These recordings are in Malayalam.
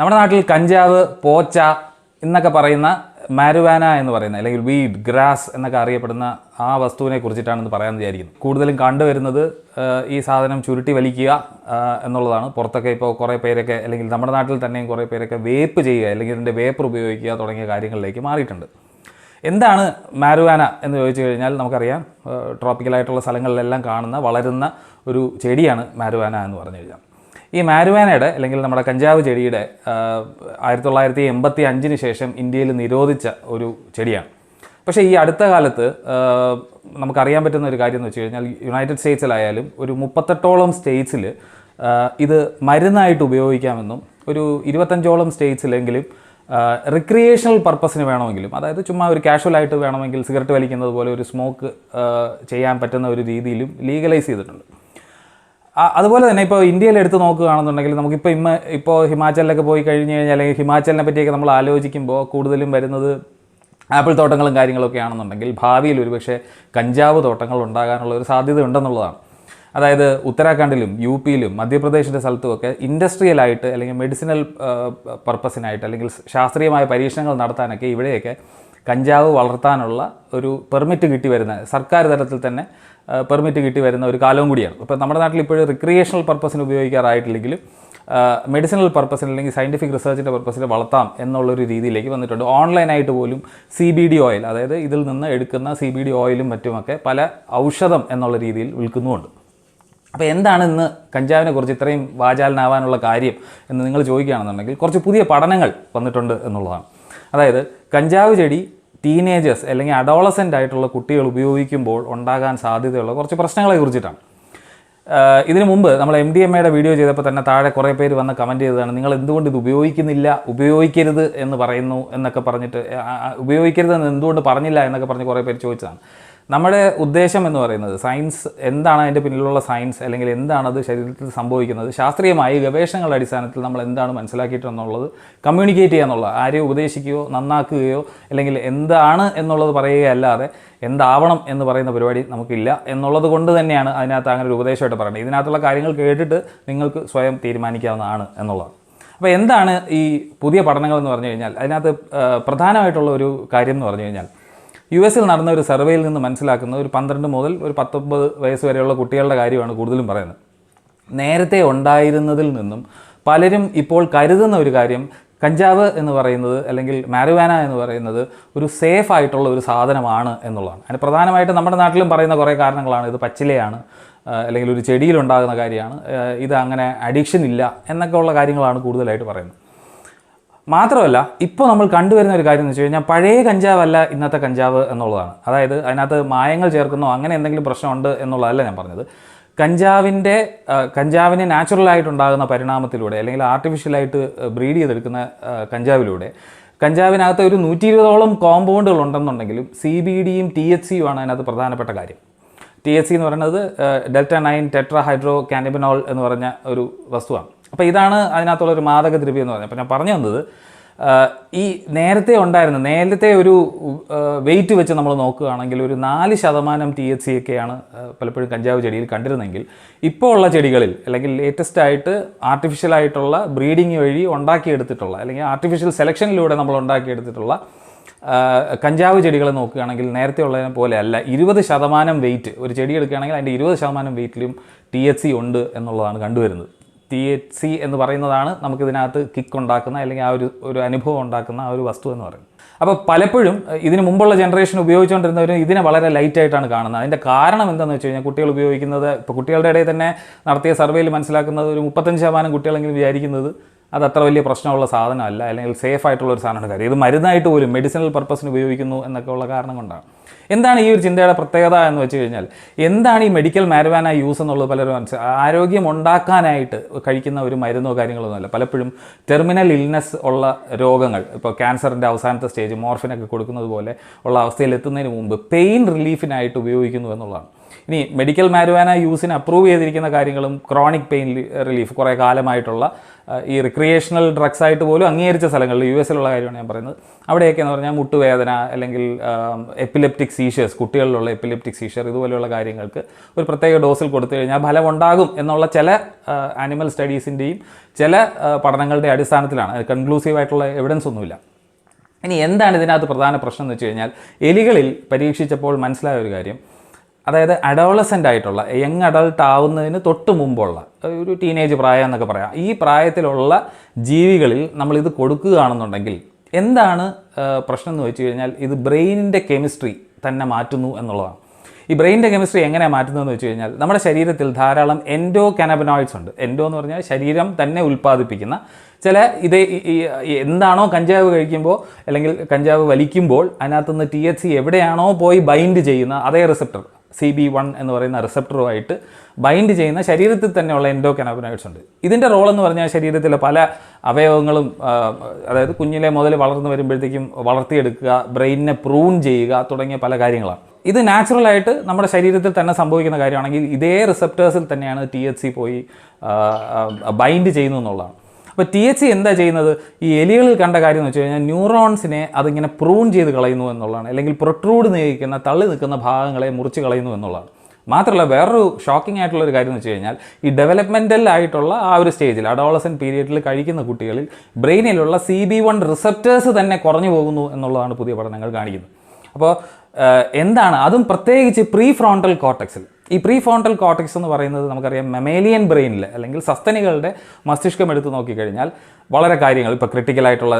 നമ്മുടെ നാട്ടിൽ കഞ്ചാവ്, പോച്ച എന്നൊക്കെ പറയുന്ന മാരുവാന എന്ന് പറയുന്ന അല്ലെങ്കിൽ വീഡ്, ഗ്രാസ് എന്നൊക്കെ അറിയപ്പെടുന്ന ആ വസ്തുവിനെ കുറിച്ചിട്ടാണെന്ന് പറയാൻ വിചാരിക്കുന്നത്. കൂടുതലും കണ്ടുവരുന്നത് ഈ സാധനം ചുരുട്ടി വലിക്കുക എന്നുള്ളതാണ്. പുറത്തൊക്കെ ഇപ്പോൾ കുറേ പേരൊക്കെ അല്ലെങ്കിൽ നമ്മുടെ നാട്ടിൽ തന്നെയും കുറേ പേരൊക്കെ വേപ്പ് ചെയ്യുക അല്ലെങ്കിൽ ഇതിൻ്റെ വേപ്പർ ഉപയോഗിക്കുക തുടങ്ങിയ കാര്യങ്ങളിലേക്ക് മാറിയിട്ടുണ്ട്. എന്താണ് മാരുവാന എന്ന് ചോദിച്ചു കഴിഞ്ഞാൽ നമുക്കറിയാം, ട്രോപ്പിക്കലായിട്ടുള്ള സ്ഥലങ്ങളിലെല്ലാം കാണുന്ന വളരുന്ന ഒരു ചെടിയാണ് മാരുവാന എന്ന് പറഞ്ഞു കഴിഞ്ഞാൽ. ഈ മാരുവാനയുടെ അല്ലെങ്കിൽ നമ്മുടെ കഞ്ചാവ് ചെടിയുടെ 1985 ശേഷം ഇന്ത്യയിൽ നിരോധിച്ച ഒരു ചെടിയാണ്. പക്ഷേ ഈ അടുത്ത കാലത്ത് നമുക്കറിയാൻ പറ്റുന്ന ഒരു കാര്യം എന്ന് വെച്ച് കഴിഞ്ഞാൽ യുണൈറ്റഡ് സ്റ്റേറ്റ്സിലായാലും ഒരു 38ഓളം സ്റ്റേറ്റ്സിൽ ഇത് മരുന്നായിട്ട് ഉപയോഗിക്കാമെന്നും ഒരു 25ഓളം സ്റ്റേറ്റ്സിലെങ്കിലും റിക്രിയേഷണൽ പർപ്പസിന് വേണമെങ്കിലും, അതായത് ചുമ്മാ ഒരു കാഷ്വലായിട്ട് വേണമെങ്കിൽ സിഗരറ്റ് വലിക്കുന്നത് പോലെ ഒരു സ്മോക്ക് ചെയ്യാൻ പറ്റുന്ന ഒരു രീതിയിലും ലീഗലൈസ് ചെയ്തിട്ടുണ്ട്. അതുപോലെ തന്നെ ഇപ്പോൾ ഇന്ത്യയിൽ എടുത്ത് നോക്കുകയാണെന്നുണ്ടെങ്കിൽ നമുക്കിപ്പോൾ ഹിമാചലിലൊക്കെ പോയി കഴിഞ്ഞ് കഴിഞ്ഞാൽ അല്ലെങ്കിൽ ഹിമാചലിനെ പറ്റിയൊക്കെ നമ്മൾ ആലോചിക്കുമ്പോൾ കൂടുതലും വരുന്നത് ആപ്പിൾ തോട്ടങ്ങളും കാര്യങ്ങളൊക്കെ ആണെന്നുണ്ടെങ്കിൽ ഭാവിയിൽ ഒരുപക്ഷെ കഞ്ചാവ് തോട്ടങ്ങൾ ഉണ്ടാകാനുള്ള ഒരു സാധ്യത ഉണ്ടെന്നുള്ളതാണ്. അതായത് ഉത്തരാഖണ്ഡിലും യു പിയിലും മധ്യപ്രദേശിൻ്റെ സ്ഥലത്തുമൊക്കെ ഇൻഡസ്ട്രിയലായിട്ട് അല്ലെങ്കിൽ മെഡിസിനൽ പർപ്പസിനായിട്ട് അല്ലെങ്കിൽ ശാസ്ത്രീയമായ പരീക്ഷണങ്ങൾ നടത്താനൊക്കെ ഇവിടെയൊക്കെ കഞ്ചാവ് വളർത്താനുള്ള ഒരു പെർമിറ്റ് കിട്ടി വരുന്ന, സർക്കാർ തലത്തിൽ തന്നെ പെർമിറ്റ് കിട്ടി വരുന്ന ഒരു കാലവും കൂടിയാണ്. ഇപ്പോൾ നമ്മുടെ നാട്ടിൽ ഇപ്പോഴും റിക്രിയേഷണൽ പർപ്പസിന് ഉപയോഗിക്കാറായിട്ടില്ലെങ്കിലും മെഡിസിനൽ പർപ്പസിന് അല്ലെങ്കിൽ സയൻറ്റിഫിക് റിസർച്ചിൻ്റെ പർപ്പസിന് വളർത്താം എന്നുള്ളൊരു രീതിയിലേക്ക് വന്നിട്ടുണ്ട്. ഓൺലൈനായിട്ട് പോലും CBD ഓയിൽ, അതായത് ഇതിൽ നിന്ന് എടുക്കുന്ന CBD ഓയിലും മറ്റുമൊക്കെ പല ഔഷധം എന്നുള്ള രീതിയിൽ വിൽക്കുന്നുമുണ്ട്. അപ്പോൾ എന്താണ് ഇന്ന് കഞ്ചാവിനെ കുറിച്ച് ഇത്രയും വാചാലനാവാനുള്ള കാര്യം എന്ന് നിങ്ങൾ ചോദിക്കുകയാണെന്നുണ്ടെങ്കിൽ കുറച്ച് പുതിയ പഠനങ്ങൾ വന്നിട്ടുണ്ട് എന്നുള്ളതാണ്. അതായത് കഞ്ചാവ് ചെടി ടീനേജേഴ്സ് അല്ലെങ്കിൽ അഡോളസെൻ്റ് ആയിട്ടുള്ള കുട്ടികൾ ഉപയോഗിക്കുമ്പോൾ ഉണ്ടാകാൻ സാധ്യതയുള്ള കുറച്ച് പ്രശ്നങ്ങളെ കുറിച്ചിട്ടാണ്. ഇതിനു മുമ്പ് നമ്മൾ MDMAയുടെ വീഡിയോ ചെയ്തപ്പോൾ തന്നെ താഴെ കുറേ പേര് വന്ന് കമൻറ്റ് ചെയ്തതാണ്, നിങ്ങൾ എന്തുകൊണ്ട് ഇത് ഉപയോഗിക്കരുത് എന്ന് പറയുന്നു എന്നൊക്കെ പറഞ്ഞിട്ട്, ഉപയോഗിക്കരുതെന്ന് എന്തുകൊണ്ട് പറഞ്ഞില്ല എന്നൊക്കെ പറഞ്ഞ് കുറേ പേര് ചോദിച്ചതാണ്. നമ്മുടെ ഉദ്ദേശം എന്ന് പറയുന്നത് സയൻസ് എന്താണ്, അതിൻ്റെ പിന്നിലുള്ള സയൻസ് അല്ലെങ്കിൽ എന്താണത് ശരീരത്തിൽ സംഭവിക്കുന്നത്, ശാസ്ത്രീയമായി ഗവേഷണങ്ങളുടെ അടിസ്ഥാനത്തിൽ നമ്മൾ എന്താണ് മനസ്സിലാക്കിയിട്ടെന്നുള്ളത് കമ്മ്യൂണിക്കേറ്റ് ചെയ്യുക എന്നുള്ളത്, ആരെയും ഉപദേശിക്കുകയോ നന്നാക്കുകയോ അല്ലെങ്കിൽ എന്താണ് എന്നുള്ളത് പറയുകയല്ലാതെ എന്താവണം എന്ന് പറയുന്ന പരിപാടി നമുക്കില്ല എന്നുള്ളത് കൊണ്ട് തന്നെയാണ് അതിനകത്ത് അങ്ങനെ ഒരു ഉപദേശമായിട്ട് പറയുന്നത്. ഇതിനകത്തുള്ള കാര്യങ്ങൾ കേട്ടിട്ട് നിങ്ങൾക്ക് സ്വയം തീരുമാനിക്കാവുന്നതാണ് എന്നുള്ളതാണ്. അപ്പോൾ എന്താണ് ഈ പുതിയ പഠനങ്ങൾ എന്ന് പറഞ്ഞു കഴിഞ്ഞാൽ അതിനകത്ത് പ്രധാനമായിട്ടുള്ള ഒരു കാര്യം എന്ന് പറഞ്ഞു കഴിഞ്ഞാൽ US നടന്ന ഒരു സർവേയിൽ നിന്ന് മനസ്സിലാക്കുന്ന ഒരു 12 മുതൽ ഒരു 19 വയസ്സ് വരെയുള്ള കുട്ടികളുടെ കാര്യമാണ് കൂടുതലും പറയുന്നത്. നേരത്തെ ഉണ്ടായിരുന്നതിൽ നിന്നും പലരും ഇപ്പോൾ കരുതുന്ന ഒരു കാര്യം, കഞ്ചാവ് എന്ന് പറയുന്നത് അല്ലെങ്കിൽ മാരുവാന എന്ന് പറയുന്നത് ഒരു സേഫ് ആയിട്ടുള്ള ഒരു സാധനമാണ് എന്നുള്ളതാണ്. അതിന് പ്രധാനമായിട്ട് നമ്മുടെ നാട്ടിലും പറയുന്ന കുറേ കാരണങ്ങളാണ്. ഇത് പച്ചിലയാണ്, അല്ലെങ്കിൽ ഒരു ചെടിയിലുണ്ടാകുന്ന കാര്യമാണ്, ഇത് അങ്ങനെ അഡിക്ഷൻ ഇല്ല എന്നൊക്കെ ഉള്ള കാര്യങ്ങളാണ് കൂടുതലായിട്ട് പറയുന്നത്. മാത്രമല്ല ഇപ്പോൾ നമ്മൾ കണ്ടുവരുന്ന ഒരു കാര്യം എന്ന് വെച്ച് കഴിഞ്ഞാൽ പഴയ കഞ്ചാവല്ല ഇന്നത്തെ കഞ്ചാവ് എന്നുള്ളതാണ്. അതായത് അതിനകത്ത് മായങ്ങൾ ചേർക്കുന്നോ അങ്ങനെ എന്തെങ്കിലും പ്രശ്നമുണ്ട് എന്നുള്ളതല്ല ഞാൻ പറഞ്ഞത്. കഞ്ചാവിനെ നാച്ചുറലായിട്ടുണ്ടാകുന്ന പരിണാമത്തിലൂടെ അല്ലെങ്കിൽ ആർട്ടിഫിഷ്യലായിട്ട് ബ്രീഡ് ചെയ്തെടുക്കുന്ന കഞ്ചാവിലൂടെ കഞ്ചാവിനകത്ത് ഒരു 120ഓളം കോമ്പൗണ്ടുകൾ ഉണ്ടെന്നുണ്ടെങ്കിലും CBDയും THCയും ആണ് അതിനകത്ത് പ്രധാനപ്പെട്ട കാര്യം. THC എന്ന് പറയുന്നത് ഡെൽറ്റ-9 ടെട്രാ ഹൈഡ്രോ കാനബിനോൾ എന്ന് പറഞ്ഞ ഒരു വസ്തുവാണ്. അപ്പോൾ ഇതാണ് അതിനകത്തുള്ളൊരു മാദകദ്രവ്യം എന്ന് പറഞ്ഞത്. അപ്പോൾ ഞാൻ പറഞ്ഞു വന്നത്, ഈ നേരത്തെ ഒരു വെയിറ്റ് വെച്ച് നമ്മൾ നോക്കുകയാണെങ്കിൽ ഒരു 4% THC ഒക്കെയാണ് പലപ്പോഴും കഞ്ചാവ് ചെടിയിൽ കണ്ടിരുന്നെങ്കിൽ ഇപ്പോൾ ഉള്ള ചെടികളിൽ അല്ലെങ്കിൽ ലേറ്റസ്റ്റ് ആയിട്ട് ആർട്ടിഫിഷ്യലായിട്ടുള്ള ബ്രീഡിങ് വഴി ഉണ്ടാക്കിയെടുത്തിട്ടുള്ള അല്ലെങ്കിൽ ആർട്ടിഫിഷ്യൽ സെലക്ഷനിലൂടെ നമ്മൾ ഉണ്ടാക്കിയെടുത്തിട്ടുള്ള കഞ്ചാവ് ചെടികളെ നോക്കുകയാണെങ്കിൽ നേരത്തെ ഉള്ളതിനെ പോലെ അല്ല. 20% വെയിറ്റ് ഒരു ചെടി എടുക്കുകയാണെങ്കിൽ അതിൻ്റെ 20% വെയിറ്റിലും THC ഉണ്ട് എന്നുള്ളതാണ് കണ്ടുവരുന്നത്. THC എന്ന് പറയുന്നതാണ് നമുക്കിതിനകത്ത് കിക്ക് ഉണ്ടാക്കുന്ന അല്ലെങ്കിൽ ആ ഒരു അനുഭവം ഉണ്ടാക്കുന്ന ആ ഒരു വസ്തു എന്ന് പറയുന്നത്. അപ്പോൾ പലപ്പോഴും ഇതിന് മുമ്പുള്ള ജനറേഷൻ ഉപയോഗിച്ചുകൊണ്ടിരുന്നവരും ഇതിനെ വളരെ ലൈറ്റായിട്ടാണ് കാണുന്നത്. അതിൻ്റെ കാരണം എന്താണെന്ന് വെച്ച് കഴിഞ്ഞാൽ കുട്ടികൾ ഉപയോഗിക്കുന്നത്, ഇപ്പോൾ കുട്ടികളുടെ ഇടയിൽ തന്നെ നടത്തിയ സർവേയിൽ മനസ്സിലാക്കുന്നത് ഒരു 35% കുട്ടികളെങ്കിലും വിചാരിക്കുന്നത് അത് അത്ര വലിയ പ്രശ്നമുള്ള സാധനമല്ല അല്ലെങ്കിൽ സേഫ് ആയിട്ടുള്ള ഒരു സാധനമാണ്. കാര്യം ഇത് മരുന്നായിട്ട് പോലും മെഡിസിനൽ പർപ്പസിന് ഉപയോഗിക്കുന്നു എന്നൊക്കെ ഉള്ള കാരണം കൊണ്ടാണ്. എന്താണ് ഈ ഒരു ചിന്തയുടെ പ്രത്യേകത എന്ന് വെച്ച് കഴിഞ്ഞാൽ, എന്താണ് ഈ മെഡിക്കൽ മാരുവാന യൂസ് എന്നുള്ളത് പലരും ആരോഗ്യം ഉണ്ടാക്കാനായിട്ട് കഴിക്കുന്ന ഒരു മരുന്നോ കാര്യങ്ങളൊന്നുമല്ല. പലപ്പോഴും ടെർമിനൽ ഇൽനെസ് ഉള്ള രോഗങ്ങൾ, ഇപ്പോൾ ക്യാൻസറിൻ്റെ അവസാനത്തെ സ്റ്റേജ് മോർഫിനൊക്കെ കൊടുക്കുന്നത് പോലെ ഉള്ള അവസ്ഥയിൽ എത്തുന്നതിന് മുമ്പ് പെയിൻ റിലീഫിനായിട്ട് ഉപയോഗിക്കുന്നു എന്നുള്ളതാണ്. ഇനി മെഡിക്കൽ മാരിവാന യൂസിന് അപ്രൂവ് ചെയ്തിരിക്കുന്ന കാര്യങ്ങളും ക്രോണിക് പെയിൻ റിലീഫ് കുറേ കാലമായിട്ടുള്ള ഈ റിക്രിയേഷണൽ ഡ്രഗ്സ് ആയിട്ട് പോലും അംഗീകരിച്ച സ്ഥലങ്ങളിൽ US-ലുള്ള കാര്യമാണ് ഞാൻ പറയുന്നത്. അവിടെയൊക്കെ എന്ന് പറഞ്ഞാൽ മുട്ടുവേദന അല്ലെങ്കിൽ എപ്പിലെപ്റ്റിക് സീഷേഴ്സ്, കുട്ടികളിലുള്ള എപ്പിലെപ്റ്റിക് സീഷർ ഇതുപോലെയുള്ള കാര്യങ്ങൾക്ക് ഒരു പ്രത്യേക ഡോസിൽ കൊടുത്തു കഴിഞ്ഞാൽ ഫലമുണ്ടാകും എന്നുള്ള ചില ആനിമൽ സ്റ്റഡീസിൻ്റെയും ചില പഠനങ്ങളുടെ അടിസ്ഥാനത്തിലാണ്. കൺക്ലൂസീവായിട്ടുള്ള എവിഡൻസ് ഒന്നുമില്ല. ഇനി എന്താണ് ഇതിനകത്ത് പ്രധാന പ്രശ്നം എന്ന് വെച്ച് കഴിഞ്ഞാൽ, എലികളിൽ പരീക്ഷിച്ചപ്പോൾ മനസ്സിലായ ഒരു കാര്യം, അതായത് അഡോളസൻ്റ് ആയിട്ടുള്ള യങ് അഡൾട്ട് ആവുന്നതിന് തൊട്ട് മുമ്പുള്ള ഒരു ടീനേജ് പ്രായം എന്നൊക്കെ പറയാം, ഈ പ്രായത്തിലുള്ള ജീവികളിൽ നമ്മളിത് കൊടുക്കുകയാണെന്നുണ്ടെങ്കിൽ എന്താണ് പ്രശ്നം എന്ന് വെച്ച് കഴിഞ്ഞാൽ, ഇത് ബ്രെയിനിൻ്റെ കെമിസ്ട്രി തന്നെ മാറ്റുന്നു എന്നുള്ളതാണ്. ഈ ബ്രെയിനിൻ്റെ കെമിസ്ട്രി എങ്ങനെയാണ് മാറ്റുന്നതെന്ന് വെച്ച് കഴിഞ്ഞാൽ, നമ്മുടെ ശരീരത്തിൽ ധാരാളം എൻഡോ കാനബിനോയിഡ്സ് ഉണ്ട്. എൻഡോ എന്ന് പറഞ്ഞാൽ ശരീരം തന്നെ ഉൽപ്പാദിപ്പിക്കുന്ന ചില എന്താണോ കഞ്ചാവ് കഴിക്കുമ്പോൾ അല്ലെങ്കിൽ കഞ്ചാവ് വലിക്കുമ്പോൾ അതിനകത്തുനിന്ന് THC എവിടെയാണോ പോയി ബൈൻഡ് ചെയ്യുന്ന അതേ റിസപ്റ്റർ CB1 എന്ന് പറയുന്ന റിസപ്റ്ററുമായിട്ട് ബൈൻഡ് ചെയ്യുന്ന ശരീരത്തിൽ തന്നെയുള്ള എൻഡോ കാനബിനോയിഡ്സ് ഉണ്ട്. ഇതിൻ്റെ റോൾ എന്ന് പറഞ്ഞാൽ ശരീരത്തിലെ പല അവയവങ്ങളും, അതായത് കുഞ്ഞിലെ മുതൽ വളർന്നു വരുമ്പോഴത്തേക്കും വളർത്തിയെടുക്കുക, ബ്രെയിനിനെ പ്രൂൺ ചെയ്യുക തുടങ്ങിയ പല കാര്യങ്ങളാണ്. ഇത് നാച്ചുറലായിട്ട് നമ്മുടെ ശരീരത്തിൽ തന്നെ സംഭവിക്കുന്ന കാര്യമാണെങ്കിൽ ഇതേ റിസപ്റ്റേഴ്സിൽ തന്നെയാണ് THC പോയി ബൈൻഡ് ചെയ്യുന്നു എന്നുള്ളതാണ്. അപ്പോൾ THC എന്താ ചെയ്യുന്നത്, ഈ എലികളിൽ കണ്ട കാര്യം എന്ന് വെച്ച് കഴിഞ്ഞാൽ ന്യൂറോൺസിനെ അതിങ്ങനെ പ്രൂൺ ചെയ്ത് കളയുന്നു എന്നുള്ളതാണ്, അല്ലെങ്കിൽ പ്രൊട്രൂഡ് നിൽക്കുന്ന തള്ളി നിൽക്കുന്ന ഭാഗങ്ങളെ മുറിച്ച് കളയുന്നു എന്നുള്ളതാണ്. മാത്രമല്ല വേറൊരു ഷോക്കിംഗ് ആയിട്ടുള്ളൊരു കാര്യം എന്ന് വെച്ച് കഴിഞ്ഞാൽ, ഈ ഡെവലപ്മെൻ്റൽ ആയിട്ടുള്ള ആ ഒരു സ്റ്റേജിൽ അഡോളസൻ പീരിയഡിൽ കഴിക്കുന്ന കുട്ടികളിൽ ബ്രെയിനിലുള്ള CB1 റിസപ്റ്റേഴ്സ് തന്നെ കുറഞ്ഞു പോകുന്നു എന്നുള്ളതാണ് പുതിയ പഠനങ്ങൾ കാണിക്കുന്നത്. അപ്പോൾ എന്താണ് അതും പ്രത്യേകിച്ച് പ്രീ ഫ്രോണ്ടൽ കോർട്ടക്സിൽ. ഈ പ്രീ ഫ്രോണ്ടൽ കോർട്ടക്സ് എന്ന് പറയുന്നത് നമുക്കറിയാം മെമേലിയൻ ബ്രെയിനിൽ അല്ലെങ്കിൽ സസ്തനികളുടെ മസ്തിഷ്കം എടുത്ത് നോക്കിക്കഴിഞ്ഞാൽ വളരെ കാര്യങ്ങൾ, ഇപ്പോൾ ക്രിട്ടിക്കലായിട്ടുള്ള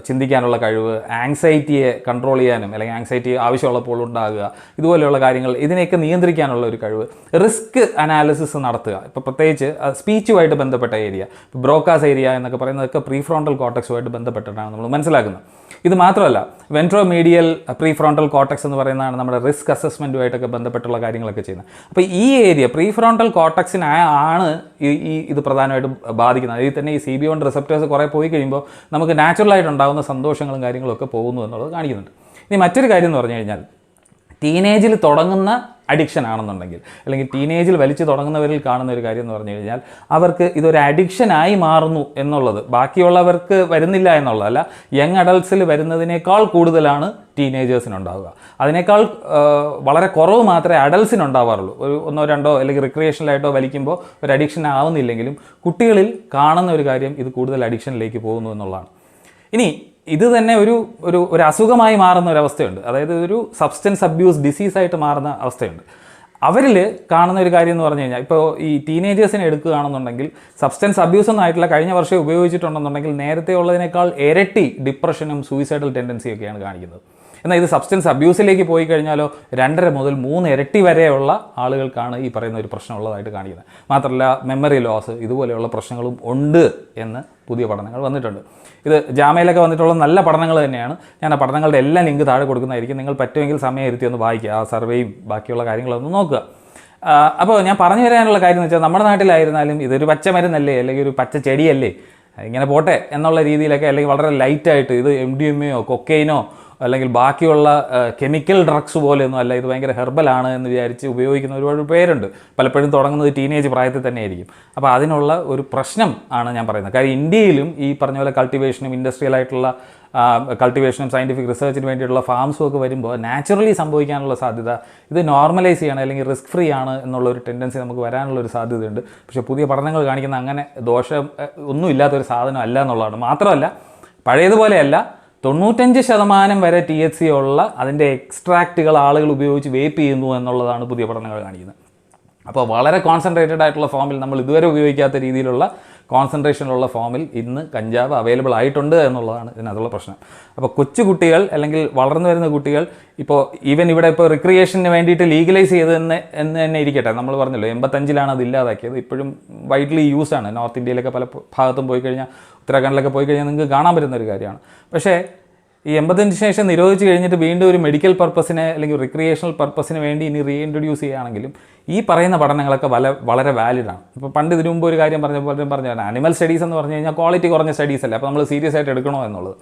ചിന്തിക്കാനുള്ള കഴിവ്, ആങ്സൈറ്റിയെ കൺട്രോൾ ചെയ്യാനും അല്ലെങ്കിൽ ആങ്സൈറ്റി ആവശ്യമുള്ളപ്പോൾ ഉണ്ടാകുക, ഇതുപോലെയുള്ള കാര്യങ്ങൾ ഇതിനെയൊക്കെ നിയന്ത്രിക്കാനുള്ള ഒരു കഴിവ്, റിസ്ക് അനാലിസിസ് നടത്തുക, ഇപ്പോൾ പ്രത്യേകിച്ച് സ്പീച്ചുമായിട്ട് ബന്ധപ്പെട്ട ഏരിയ, ഇപ്പോൾ ബ്രോക്കാസ് ഏരിയ എന്നൊക്കെ പറയുന്നതൊക്കെ പ്രീ ഫ്രോണ്ടൽ കോർട്ടക്സുമായിട്ട് ബന്ധപ്പെട്ടിട്ടാണ് നമ്മൾ മനസ്സിലാക്കുന്നത്. ഇത് മാത്രമല്ല വെൻട്രോമീഡിയൽ പ്രീ ഫ്രോണ്ടൽ കോർട്ടക്സ് എന്ന് പറയുന്നതാണ് നമ്മുടെ റിസ്ക് അസസ്മെൻറ്റുമായിട്ടൊക്കെ ബന്ധപ്പെട്ടുള്ള കാര്യങ്ങളൊക്കെ ചെയ്യുന്നത്. അപ്പോൾ ഈ ഏരിയ പ്രീ ഫ്രോണ്ടൽ കോർട്ടക്സിനാണ് ഇത് പ്രധാനമായിട്ടും ബാധിക്കുന്നത്. അതിൽ തന്നെ ഈ CB1 റിസപ്റ്റേഴ്സ് കുറേ പോയി കഴിയുമ്പോൾ നമുക്ക് നാച്ചുറലായിട്ട് ഉണ്ടാകുന്ന സന്തോഷങ്ങളും കാര്യങ്ങളൊക്കെ പോകുന്നു എന്നുള്ളത് കാണിക്കുന്നുണ്ട്. ഇനി മറ്റൊരു കാര്യം എന്ന് പറഞ്ഞു കഴിഞ്ഞാൽ, ടീനേജിൽ തുടങ്ങുന്ന അഡിക്ഷൻ ആണെന്നുണ്ടെങ്കിൽ അല്ലെങ്കിൽ ടീനേജിൽ വലിച്ചു തുടങ്ങുന്നവരിൽ കാണുന്ന ഒരു കാര്യം എന്ന് പറഞ്ഞു കഴിഞ്ഞാൽ, അവർക്ക് ഇതൊരു അഡിക്ഷനായി മാറുന്നു എന്നുള്ളത് ബാക്കിയുള്ളവർക്ക് വരുന്നില്ല എന്നുള്ളതല്ല, യങ് അഡൾട്ട്സിൽ വരുന്നതിനേക്കാൾ കൂടുതലാണ് ടീനേജേഴ്സിനുണ്ടാവുക. അതിനേക്കാൾ വളരെ കുറവ് മാത്രമേ അഡൾട്ട്സിനുണ്ടാവാറുള്ളൂ. ഒരു 1-2 അല്ലെങ്കിൽ റിക്രിയേഷനിലായിട്ടോ വലിക്കുമ്പോൾ ഒരു അഡിക്ഷൻ ആവുന്നില്ലെങ്കിലും കുട്ടികളിൽ കാണുന്ന ഒരു കാര്യം ഇത് കൂടുതൽ അഡിക്ഷനിലേക്ക് പോകുന്നു എന്നുള്ളതാണ്. ഇനി ഇത് തന്നെ ഒരു അസുഖമായി മാറുന്ന ഒരവസ്ഥയുണ്ട്. അതായത് ഒരു സബ്സ്റ്റൻസ് അബ്യൂസ് ഡിസീസായിട്ട് മാറുന്ന അവസ്ഥയുണ്ട്. അവരിൽ കാണുന്ന ഒരു കാര്യം എന്ന് പറഞ്ഞു കഴിഞ്ഞാൽ, ഇപ്പോൾ ഈ ടീനേജേഴ്സിനെ എടുക്കുകയാണെന്നുണ്ടെങ്കിൽ സബ്സ്റ്റൻസ് അബ്യൂസ് ഒന്നും ആയിട്ടില്ല, കഴിഞ്ഞ വർഷം ഉപയോഗിച്ചിട്ടുണ്ടെന്നുണ്ടെങ്കിൽ നേരത്തെ ഉള്ളതിനേക്കാൾ ഇരട്ടി ഡിപ്രഷനും സൂയിസൈഡൽ ടെൻഡൻസിയൊക്കെയാണ് കാണിക്കുന്നത്. എന്നാൽ ഇത് സബ്സ്റ്റൻസ് അബ്യൂസിലേക്ക് പോയി കഴിഞ്ഞാലോ 2.5 മുതൽ 3 ഇരട്ടി വരെയുള്ള ആളുകൾക്കാണ് ഈ പറയുന്ന ഒരു പ്രശ്നമുള്ളതായിട്ട് കാണിക്കുന്നത്. മാത്രമല്ല മെമ്മറി ലോസ് ഇതുപോലെയുള്ള പ്രശ്നങ്ങളും ഉണ്ട് എന്ന് പുതിയ പഠനങ്ങൾ വന്നിട്ടുണ്ട്. ഇത് ജാമയിലൊക്കെ വന്നിട്ടുള്ള നല്ല പഠനങ്ങൾ തന്നെയാണ്. ഞാൻ ആ പഠനങ്ങളുടെ എല്ലാ ലിങ്ക് താഴെ കൊടുക്കുന്നതായിരിക്കും. നിങ്ങൾ പറ്റുമെങ്കിൽ സമയം ഇരുത്തി ഒന്ന് വായിക്കുക, ആ സർവേയും ബാക്കിയുള്ള കാര്യങ്ങളൊന്ന് നോക്കുക. അപ്പോൾ ഞാൻ പറഞ്ഞു വരാനുള്ള കാര്യം എന്ന് വെച്ചാൽ, നമ്മുടെ നാട്ടിലായിരുന്നാലും ഇതൊരു പച്ച മരുന്നല്ലേ അല്ലെങ്കിൽ ഒരു പച്ച ചെടിയല്ലേ, ഇങ്ങനെ പോട്ടെ എന്നുള്ള രീതിയിലൊക്കെ, അല്ലെങ്കിൽ വളരെ ലൈറ്റായിട്ട് ഇത് MDMAയോ കൊക്കൈനോ അല്ലെങ്കിൽ ബാക്കിയുള്ള കെമിക്കൽ ഡ്രഗ്സ് പോലെയൊന്നും അല്ല, ഇത് ഭയങ്കര ഹെർബലാണ് എന്ന് വിചാരിച്ച് ഉപയോഗിക്കുന്ന ഒരുപാട് പേരുണ്ട്. പലപ്പോഴും തുടങ്ങുന്നത് ടീനേജ് പ്രായത്തിൽ തന്നെ ആയിരിക്കും. അപ്പോൾ അതിനുള്ള ഒരു പ്രശ്നം ആണ് ഞാൻ പറയുന്നത്. കാര്യം ഇന്ത്യയിലും ഈ പറഞ്ഞ പോലെ കൾട്ടിവേഷനും ഇൻഡസ്ട്രിയലായിട്ടുള്ള കൾട്ടിവേഷനും സയൻറ്റിഫിക് റിസർച്ചിന് വേണ്ടിയിട്ടുള്ള ഫാംസും ഒക്കെ വരുമ്പോൾ നാച്ചുറലി സംഭവിക്കാനുള്ള സാധ്യത, ഇത് നോർമലൈസ് ചെയ്യണം അല്ലെങ്കിൽ റിസ്ക് ഫ്രീ ആണ് എന്നുള്ളൊരു ടെൻഡൻസി നമുക്ക് വരാനുള്ളൊരു സാധ്യതയുണ്ട്. പക്ഷേ പുതിയ പഠനങ്ങൾ കാണിക്കുന്ന അങ്ങനെ ദോഷം ഒന്നും ഇല്ലാത്തൊരു സാധനം അല്ല എന്നുള്ളതാണ്. മാത്രമല്ല പഴയതുപോലെയല്ല, 95% വരെ THC ഉള്ള അതിൻ്റെ എക്സ്ട്രാക്റ്റുകൾ ആളുകൾ ഉപയോഗിച്ച് വേപ്പ് ചെയ്യുന്നു എന്നുള്ളതാണ് പുതിയ പഠനങ്ങൾ കാണിക്കുന്നത്. അപ്പോൾ വളരെ കോൺസെൻട്രേറ്റഡ് ആയിട്ടുള്ള ഫോമിൽ, നമ്മൾ ഇതുവരെ ഉപയോഗിക്കാത്ത രീതിയിലുള്ള കോൺസെൻട്രേഷനുള്ള ഫോമിൽ ഇന്ന് കഞ്ചാവ് അവൈലബിൾ ആയിട്ടുണ്ട് എന്നുള്ളതാണ് ഇതിനകത്തുള്ള പ്രശ്നം. അപ്പോൾ കൊച്ചു കുട്ടികൾ അല്ലെങ്കിൽ വളർന്നു വരുന്ന കുട്ടികൾ ഇപ്പോൾ ഇവിടെ ഇപ്പോൾ റിക്രിയേഷന് വേണ്ടിയിട്ട് ലീഗലൈസ് ചെയ്തതെന്ന് തന്നെ ഇരിക്കട്ടെ, നമ്മൾ പറഞ്ഞല്ലോ 85-ലാണ് അത് ഇല്ലാതാക്കിയത്. ഇപ്പോഴും വൈഡ്ലി യൂസാണ്. നോർത്ത് ഇന്ത്യയിലൊക്കെ പല ഭാഗത്തും പോയി കഴിഞ്ഞാൽ, ഉത്തരാഖണ്ഡിലൊക്കെ പോയി കഴിഞ്ഞാൽ നിങ്ങൾക്ക് കാണാൻ പറ്റുന്ന ഒരു കാര്യമാണ്. പക്ഷേ ഈ 85 ശേഷം നിരോധിച്ച് കഴിഞ്ഞിട്ട് വീണ്ടും ഒരു മെഡിക്കൽ പർപ്പസിന് അല്ലെങ്കിൽ റിക്രിയേഷണൽ പർപ്പസിന് വേണ്ടി ഇനി റീഇൻട്രൊഡ്യൂസ് ചെയ്യുകയാണെങ്കിലും ഈ പറയുന്ന പഠനങ്ങളൊക്കെ വളരെ വാലിഡാണ്. ഇപ്പോൾ പണ്ട് ഇതിനു മുമ്പ് ഒരു കാര്യം പറഞ്ഞ പോലെ പറഞ്ഞു, ആനിമൽ സ്റ്റഡീസ് എന്ന് പറഞ്ഞു കഴിഞ്ഞാൽ ക്വാളിറ്റി കുറഞ്ഞ സ്റ്റഡീസ് അല്ലേ, അപ്പോൾ നമ്മൾ സീരിയസ് ആയിട്ട് എടുക്കണോ എന്നുള്ളത്.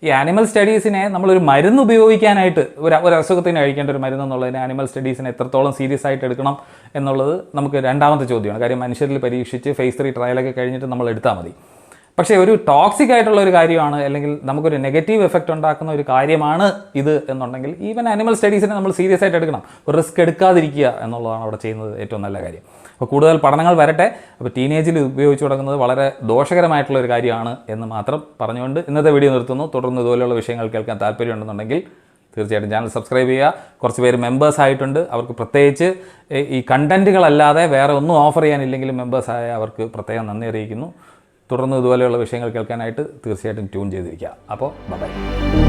ഈ ആനിമൽ സ്റ്റഡീസിനെ നമ്മളൊരു മരുന്ന് ഉപയോഗിക്കാനായിട്ട് ഒരു അസുഖത്തിന് കഴിക്കേണ്ട ഒരു മരുന്ന് എന്നുള്ളതിന് ആനിമൽ സ്റ്റഡീസിനെ എത്രത്തോളം സീരിയസ് ആയിട്ട് എടുക്കണം എന്നുള്ളത് നമുക്ക് രണ്ടാമത്തെ ചോദ്യമാണ്. കാര്യം മനുഷ്യരിൽ പരീക്ഷിച്ച് ഫേസ് 3 ട്രയലൊക്കെ കഴിഞ്ഞിട്ട് നമ്മൾ എടുത്താൽ മതി. പക്ഷേ ഒരു ടോക്സിക് ആയിട്ടുള്ള ഒരു കാര്യമാണ്, അല്ലെങ്കിൽ നമുക്കൊരു നെഗറ്റീവ് എഫക്റ്റ് ഉണ്ടാക്കുന്ന ഒരു കാര്യമാണ് ഇത് എന്നുണ്ടെങ്കിൽ ഈവൻ ആനിമൽ സ്റ്റഡീസിനെ നമ്മൾ സീരിയസ് ആയിട്ട് എടുക്കണം. ഒരു റിസ്ക് എടുക്കാതിരിക്കുക എന്നുള്ളതാണ് അവിടെ ചെയ്യുന്നത് ഏറ്റവും നല്ല കാര്യം. അപ്പോൾ കൂടുതൽ പഠനങ്ങൾ വരട്ടെ. അപ്പോൾ ടീനേജിൽ ഉപയോഗിച്ച് തുടങ്ങുന്നത് വളരെ ദോഷകരമായിട്ടുള്ള ഒരു കാര്യമാണ് എന്ന് മാത്രം പറഞ്ഞുകൊണ്ട് ഇന്നത്തെ വീഡിയോ നിർത്തുന്നു. തുടർന്ന് ഇതുപോലെയുള്ള വിഷയങ്ങൾ കേൾക്കാൻ താല്പര്യമുണ്ടെന്നുണ്ടെങ്കിൽ തീർച്ചയായിട്ടും ചാനൽ സബ്സ്ക്രൈബ് ചെയ്യുക. കുറച്ച് പേര് മെമ്പേഴ്സ് ആയിട്ടുണ്ട്. അവർക്ക് പ്രത്യേകിച്ച് ഈ കണ്ടൻറ്റുകളല്ലാതെ വേറെ ഒന്നും ഓഫർ ചെയ്യാനില്ലെങ്കിലും മെമ്പേഴ്സായ അവർക്ക് പ്രത്യേകം നന്ദി അറിയിക്കുന്നു. തുടർന്ന് ഇതുപോലെയുള്ള വിഷയങ്ങൾ കേൾക്കാനായിട്ട് തീർച്ചയായിട്ടും ട്യൂൺ ചെയ്തിരിക്കുക. അപ്പോൾ ബൈ.